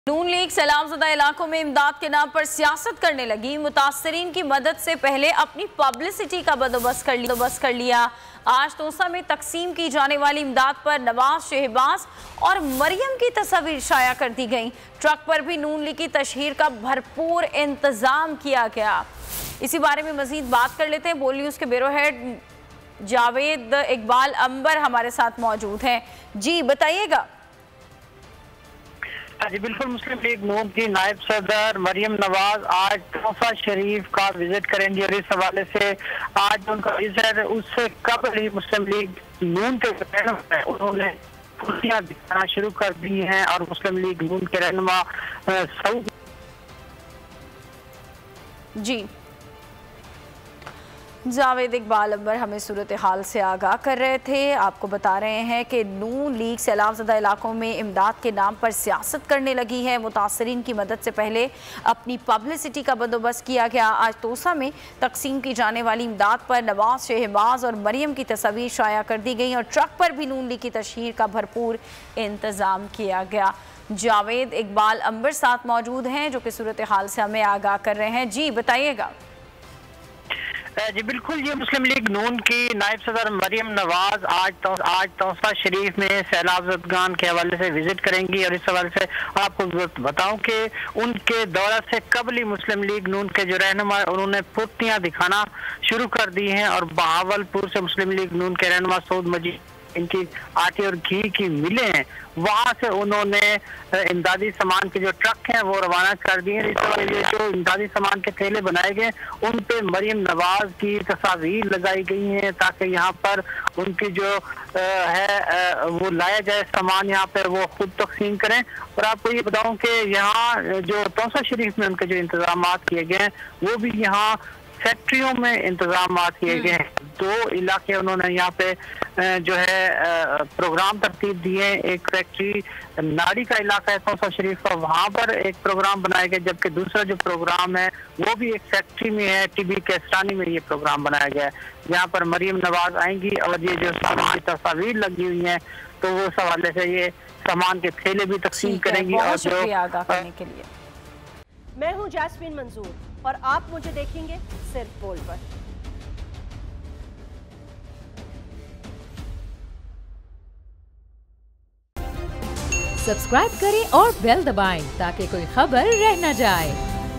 नून league सैलाबज़दा इलाकों में इमदाद के नाम पर सियासत करने लगी। मुतासरीन की मदद से पहले अपनी पब्लिसिटी का बंदोबस्त कर लिया। आज तोसा में तकसीम की जाने वाली इमदाद पर नवाज, शहबाज और मरियम की तस्वीर शाया कर दी गई। ट्रक पर भी नून लीग की तशहीर का भरपूर इंतजाम किया गया। इसी बारे में मजीद बात कर लेते हैं। बोल न्यूज़ के ब्यूरो हेड जावेद इकबाल अंबर हमारे साथ मौजूद हैं। जी बताइएगा। जी बिल्कुल, मुस्लिम लीग नून की नायब सदर मरियम नवाज आज तोसा शरीफ का विजिट करेंगी और इस हवाले से आज उनका विजिट उससे कबल ही मुस्लिम लीग नून के उन्होंने खुशियां दिखाना शुरू कर दी हैं और मुस्लिम लीग नून के रहनुमा सऊद जी जावेद इकबाल अंबर हमें सूरत हाल से आगाह कर रहे थे। आपको बता रहे हैं कि नून लीग सैलाबज़दा इलाकों में इमदाद के नाम पर सियासत करने लगी है। मुतासरीन की मदद से पहले अपनी पब्लिसिटी का बंदोबस्त किया गया। आज तोसा में तकसीम की जाने वाली इमदाद पर नवाज, शहबाज और मरियम की तस्वीर शाया कर दी गई और ट्रक पर भी नून लीग की तशहीर का भरपूर इंतज़ाम किया गया। जावेद इकबाल अंबर साथ मौजूद हैं जो कि सूरत हाल से हमें आगाह कर रहे हैं। जी बताइएगा। जी बिल्कुल, ये मुस्लिम लीग नून की नायब सदर मरियम नवाज आज तोसा शरीफ में सैलाबज़दगान के हवाले से विजिट करेंगी और इस हवाले से आपको बताऊं कि उनके दौरा से कबल ही मुस्लिम लीग नून के जो रहनुमा उन्होंने पुर्तियां दिखाना शुरू कर दी हैं और बहावलपुर से मुस्लिम लीग नून के रहनुमा सऊद मजीद इनकी आटे और घी की मिलें हैं, वहां से उन्होंने इमदादी सामान के जो ट्रक हैं वो रवाना कर दिए। इस तरह ये जो इमदादी सामान के थैले बनाए गए उन पे मरियम नवाज की तस्वीर लगाई गई हैं ताकि यहाँ पर उनकी जो है वो लाया जाए सामान, यहाँ पे वो खुद तकसीम करें। और आपको ये बताऊं कि यहाँ जो तोसा शरीफ में उनके जो इंतजाम किए गए हैं वो भी यहाँ फैक्ट्रियों में इंतजाम किए गए हैं। 2 इलाके उन्होंने यहाँ पे जो है प्रोग्राम तरतीब दिए। एक फैक्ट्री नाड़ी का इलाका है तोसा शरीफ का, वहाँ पर एक प्रोग्राम बनाया गया, जबकि दूसरा जो प्रोग्राम है वो भी एक फैक्ट्री में है, टीबी केस्टानी में ये प्रोग्राम बनाया गया है। यहाँ पर मरियम नवाज आएंगी और ये जो सामान तस्वीर लगी हुई है तो वो इस हवाले से ये सामान के थैले भी तकसीम करेंगी। और जो करने के लिए मैं हूँ जैस्मीन मंजूर और आप मुझे देखेंगे सिर्फ बोल पर। सब्सक्राइब करें और बेल दबाएं ताकि कोई खबर रह न जाए।